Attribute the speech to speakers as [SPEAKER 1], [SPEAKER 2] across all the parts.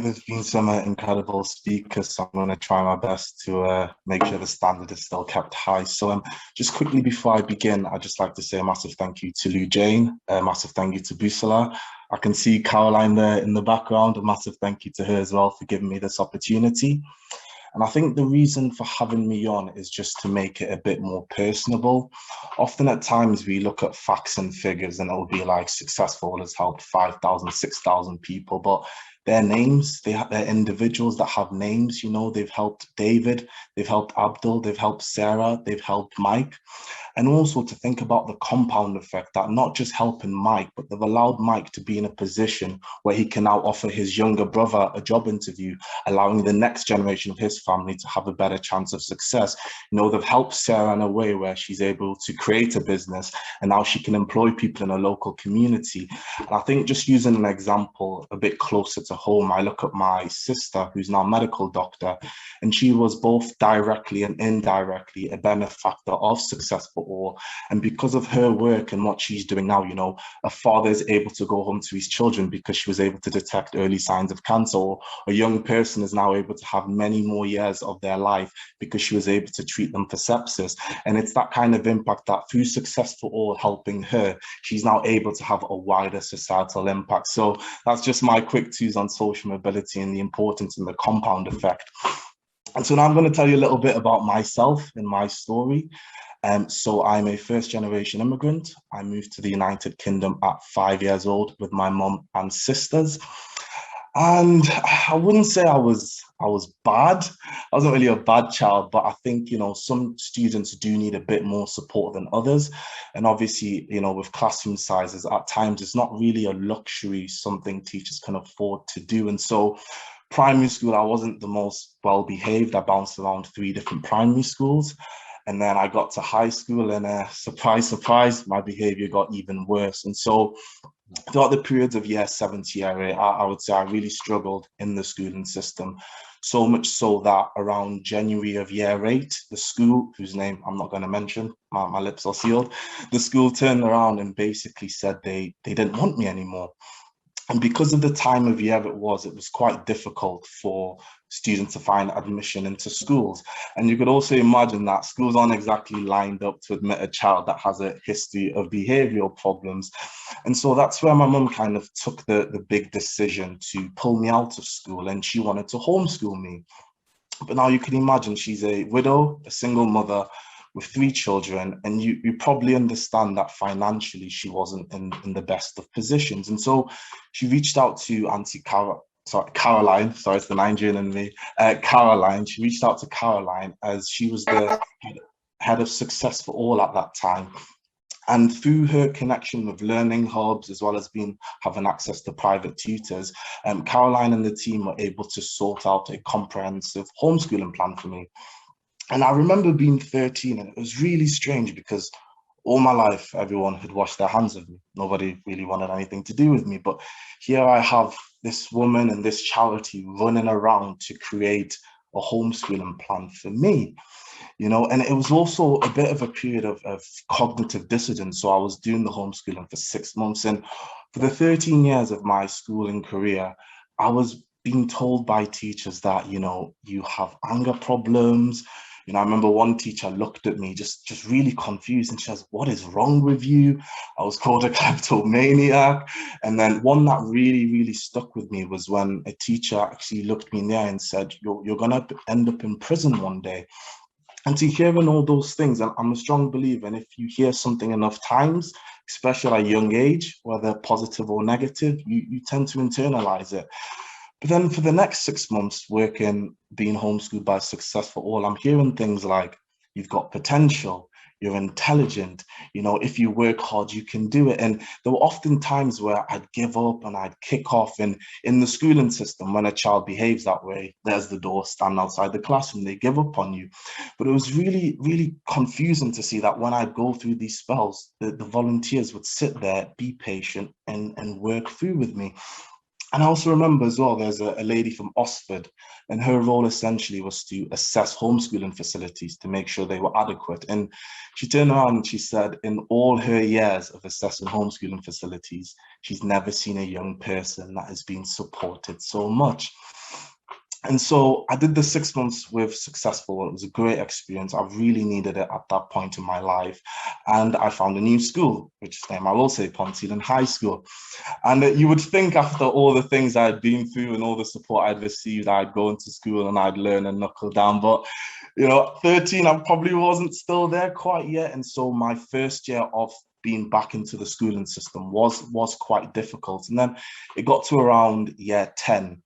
[SPEAKER 1] there's been some incredible speakers, so I'm going to try my best to make sure the standard is still kept high. So just quickly before I begin, I'd just like to say a massive thank you to Lou Jane, a massive thank you to Busala. I can see Caroline there in the background, a massive thank you to her as well for giving me this opportunity. And I think the reason for having me on is just to make it a bit more personable. Often at times we look at facts and figures and it'll be like successful has helped 5,000, 6,000 people, but their names, they're individuals that have names, you know, they've helped David, they've helped Abdul, they've helped Sarah, they've helped Mike. And also to think about the compound effect that not just helping Mike, but they've allowed Mike to be in a position where he can now offer his younger brother a job interview, allowing the next generation of his family to have a better chance of success. You know, they've helped Sarah in a way where she's able to create a business and now she can employ people in a local community. And I think just using an example a bit closer to home, I look at my sister, who's now a medical doctor, and she was both directly and indirectly a benefactor of Successful All. And because of her work and what she's doing now, you know, a father is able to go home to his children because she was able to detect early signs of cancer, or a young person is now able to have many more years of their life because she was able to treat them for sepsis. And it's that kind of impact that through Successful All helping her, she's now able to have a wider societal impact. So that's just my quick twos on social mobility and the importance and the compound effect. And so now I'm going to tell you a little bit about myself and my story. So I'm a first-generation immigrant. I moved to the United Kingdom at 5 years old with my mum and sisters. And I wouldn't say I was bad. I wasn't really a bad child, but I think, you know, some students do need a bit more support than others. And obviously, you know, with classroom sizes, at times it's not really a luxury, something teachers can afford to do. And so primary school, I wasn't the most well-behaved. I bounced around 3 different primary schools. And then I got to high school and surprise, surprise, my behavior got even worse. And so throughout the periods of year 7 to year 8, I would say I really struggled in the schooling system. So much so that around January of year 8, the school, whose name I'm not going to mention, my lips are sealed, the school turned around and basically said they didn't want me anymore. And because of the time of year it was quite difficult for students to find admission into schools. And you could also imagine that schools aren't exactly lined up to admit a child that has a history of behavioral problems. And so that's where my mum kind of took the big decision to pull me out of school, and she wanted to homeschool me. But now you can imagine she's a widow, a single mother with 3 children, and you probably understand that financially she wasn't in the best of positions. And so she reached out to Caroline, sorry, it's the Nigerian in me, Caroline. She reached out to Caroline as she was the head of Successful All at that time. And through her connection with learning hubs, as well as having access to private tutors, Caroline and the team were able to sort out a comprehensive homeschooling plan for me. And I remember being 13, and it was really strange because all my life, everyone had washed their hands of me. Nobody really wanted anything to do with me. But here I have this woman and this charity running around to create a homeschooling plan for me, you know. And it was also a bit of a period of cognitive dissonance. So I was doing the homeschooling for 6 months. And for the 13 years of my schooling career, I was being told by teachers that, you know, you have anger problems. You know, I remember one teacher looked at me just really confused, and she says, "What is wrong with you?" I was called a kleptomaniac. And then one that really, really stuck with me was when a teacher actually looked me in the eye and said, you're going to end up in prison one day. And to hearing all those things, and I'm a strong believer, and if you hear something enough times, especially at a young age, whether positive or negative, you tend to internalize it. But then for the next 6 months working, being homeschooled by Successful All, I'm hearing things like, you've got potential, you're intelligent, you know, if you work hard, you can do it. And there were often times where I'd give up and I'd kick off. And in the schooling system, when a child behaves that way, there's the door, stand outside the classroom, they give up on you. But it was really, really confusing to see that when I'd go through these spells, the volunteers would sit there, be patient, and work through with me. And I also remember as well, there's a lady from Oswald, and her role essentially was to assess homeschooling facilities to make sure they were adequate. And she turned around and she said, in all her years of assessing homeschooling facilities, she's never seen a young person that has been supported so much. And so I did the 6 months with Successful. It was a great experience. I really needed it at that point in my life. And I found a new school, which is name I will say, Ponteland High School. And you would think after all the things I'd been through and all the support I'd received, I'd go into school and I'd learn and knuckle down. But, 13, I probably wasn't still there quite yet. And so my first year of being back into the schooling system was quite difficult. And then it got to around year 10.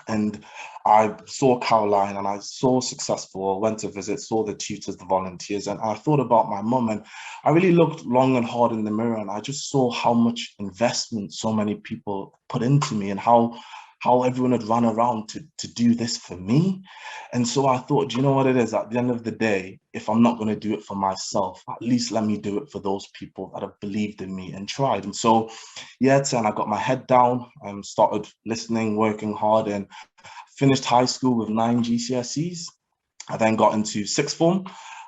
[SPEAKER 1] And I saw Caroline and I saw Successful, went to visit, saw the tutors, the volunteers, and I thought about my mum, and I really looked long and hard in the mirror, and I just saw how much investment so many people put into me, and how everyone had run around to do this for me. And so I thought, do you know what it is? At the end of the day, if I'm not going to do it for myself, at least let me do it for those people that have believed in me and tried. And so, yeah, 10, I got my head down and started listening, working hard, and finished high school with 9 GCSEs. I then got into sixth form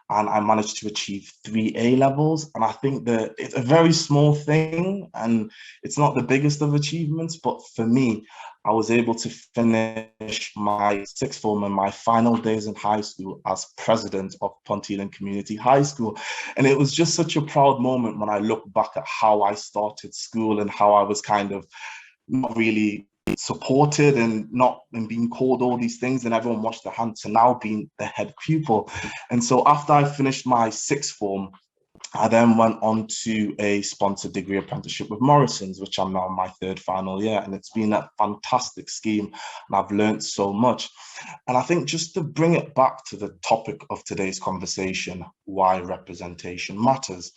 [SPEAKER 1] and I managed to achieve 3 A levels. And I think that it's a very small thing and it's not the biggest of achievements, but for me, I was able to finish my sixth form and my final days in high school as president of Ponteland Community High School. And it was just such a proud moment when I look back at how I started school and how I was kind of not really supported and being called all these things, and everyone washed their hands to now being the head pupil. And so after I finished my sixth form, I then went on to a sponsored degree apprenticeship with Morrison's, which I'm now in my third final year. And it's been a fantastic scheme and I've learned so much. And I think just to bring it back to the topic of today's conversation, why representation matters.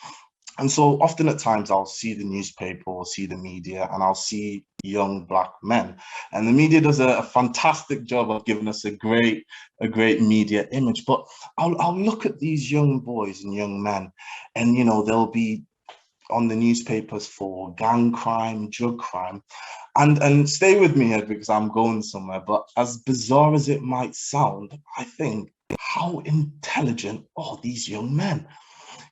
[SPEAKER 1] And so often at times I'll see the newspaper or see the media and I'll see young Black men. And the media does a fantastic job of giving us a great media image. But I'll look at these young boys and young men and, they'll be on the newspapers for gang crime, drug crime. And stay with me here because I'm going somewhere. But as bizarre as it might sound, I think, how intelligent are these young men?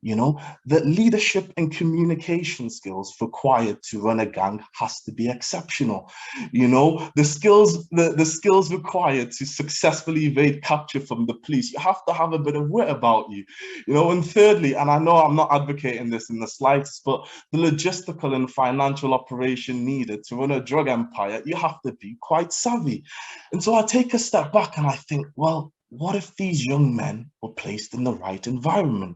[SPEAKER 1] The leadership and communication skills required to run a gang has to be exceptional. The skills required to successfully evade capture from the police, you have to have a bit of wit about you. And thirdly, and I know I'm not advocating this in the slightest, but the logistical and financial operation needed to run a drug empire, you have to be quite savvy. And so I take a step back and I think, well, what if these young men were placed in the right environment?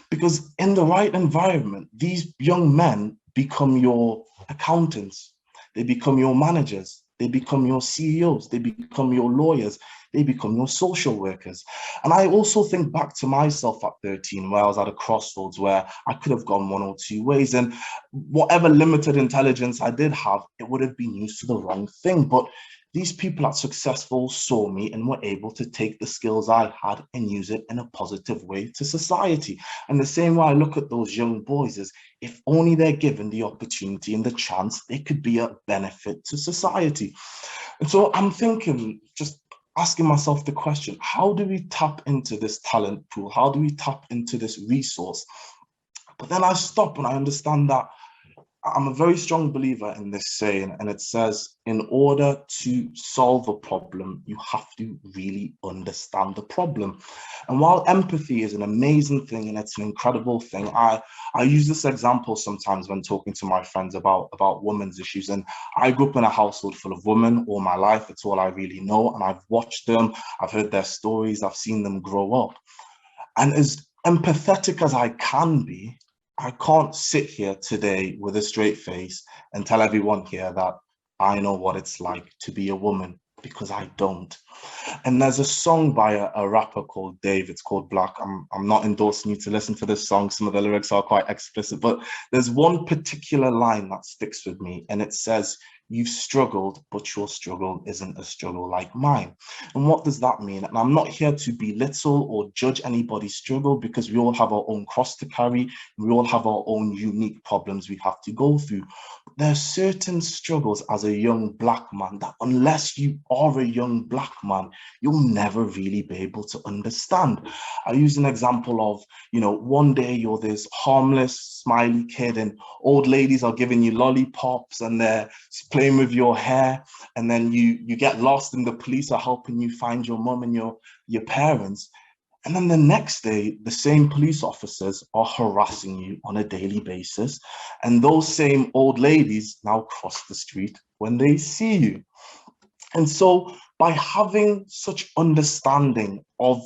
[SPEAKER 1] Because in the right environment, these young men become your accountants, they become your managers, they become your CEOs, they become your lawyers, they become your social workers. And I also think back to myself at 13, where I was at a crossroads where I could have gone one or two ways. And whatever limited intelligence I did have, it would have been used to the wrong thing. But these people at Successful saw me and were able to take the skills I had and use it in a positive way to society. And the same way I look at those young boys is, if only they're given the opportunity and the chance, they could be a benefit to society. And so I'm thinking, just asking myself the question, how do we tap into this talent pool? How do we tap into this resource? But then I stop and I understand that I'm a very strong believer in this saying, and it says, in order to solve a problem, you have to really understand the problem. And while empathy is an amazing thing and it's an incredible thing, I use this example sometimes when talking to my friends about women's issues. And I grew up in a household full of women all my life. It's all I really know. And I've watched them, I've heard their stories, I've seen them grow up. And as empathetic as I can be, I can't sit here today with a straight face and tell everyone here that I know what it's like to be a woman, because I don't. And there's a song by a rapper called Dave. It's called Black. I'm not endorsing you to listen to this song. Some of the lyrics are quite explicit, but there's one particular line that sticks with me, and it says, "You've struggled, but your struggle isn't a struggle like mine." And what does that mean? And I'm not here to belittle or judge anybody's struggle, because we all have our own cross to carry. We all have our own unique problems we have to go through. there are certain struggles as a young Black man that unless you are a young Black man, you'll never really be able to understand. I use an example of, one day you're this harmless, smiley kid and old ladies are giving you lollipops and they're playing with your hair. And then you get lost and the police are helping you find your mum and your parents. And then the next day, the same police officers are harassing you on a daily basis. And those same old ladies now cross the street when they see you. And so by having such understanding of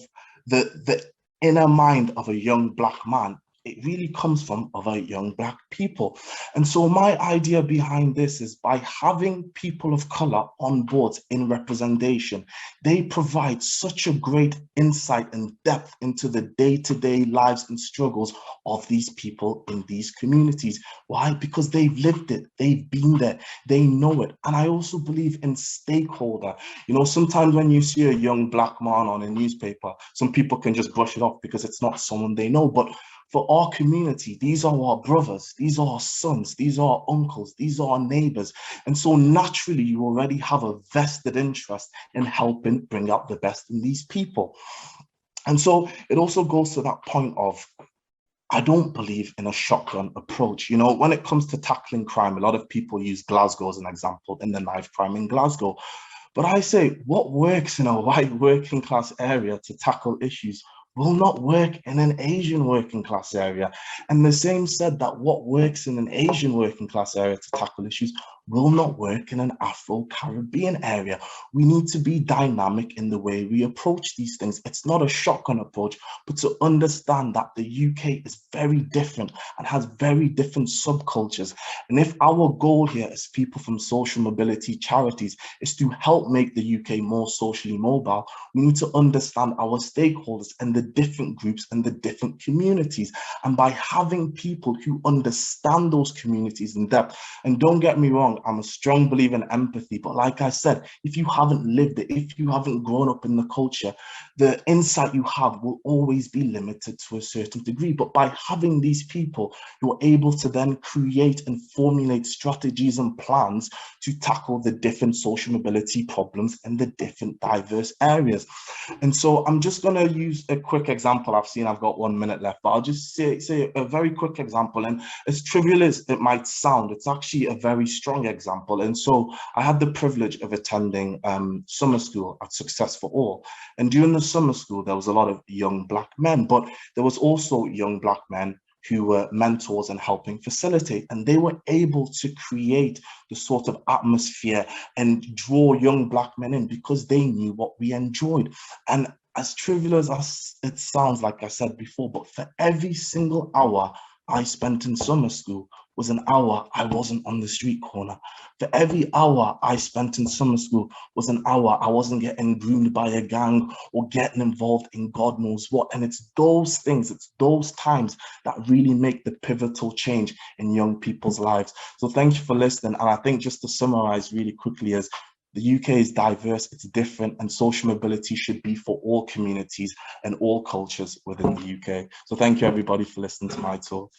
[SPEAKER 1] the inner mind of a young Black man, it really comes from other young Black people. And so my idea behind this is by having people of color on board in representation, they provide such a great insight and depth into the day-to-day lives and struggles of these people in these communities. Why? Because they've lived it, they've been there, they know it. And I also believe in stakeholder. Sometimes when you see a young Black man on a newspaper, some people can just brush it off because it's not someone they know. But for our community, these are our brothers, these are our sons, these are our uncles, these are our neighbors. And so naturally, you already have a vested interest in helping bring out the best in these people. And so it also goes to that point of, I don't believe in a shotgun approach. When it comes to tackling crime, a lot of people use Glasgow as an example in the knife crime in Glasgow. But I say, what works in a white working class area to tackle issues will not work in an Asian working class area. And the same said that what works in an Asian working class area to tackle issues will not work in an Afro-Caribbean area. We need to be dynamic in the way we approach these things. It's not a shotgun approach, but to understand that the UK is very different and has very different subcultures. And if our goal here as people from social mobility charities is to help make the UK more socially mobile, we need to understand our stakeholders and the different groups and the different communities. And by having people who understand those communities in depth, and don't get me wrong, I'm a strong believer in empathy, but like I said, if you haven't lived it, if you haven't grown up in the culture, the insight you have will always be limited to a certain degree. But by having these people, you're able to then create and formulate strategies and plans to tackle the different social mobility problems and the different diverse areas. And so I'm just going to use a quick example. I've got 1 minute left, but I'll just say a very quick example. And as trivial as it might sound, it's actually a very strong example. And so I had the privilege of attending summer school at Success for All. And during the summer school, there was a lot of young Black men, but there was also young Black men who were mentors and helping facilitate, and they were able to create the sort of atmosphere and draw young Black men in because they knew what we enjoyed. And as trivial as it sounds, like I said before, but for every single hour I spent in summer school was an hour I wasn't on the street corner. For every hour I spent in summer school was an hour I wasn't getting groomed by a gang or getting involved in God knows what. And it's those things, it's those times that really make the pivotal change in young people's lives. So thank you for listening. And I think just to summarize really quickly is, the UK is diverse, it's different, and social mobility should be for all communities and all cultures within the UK. So thank you everybody for listening to my talk.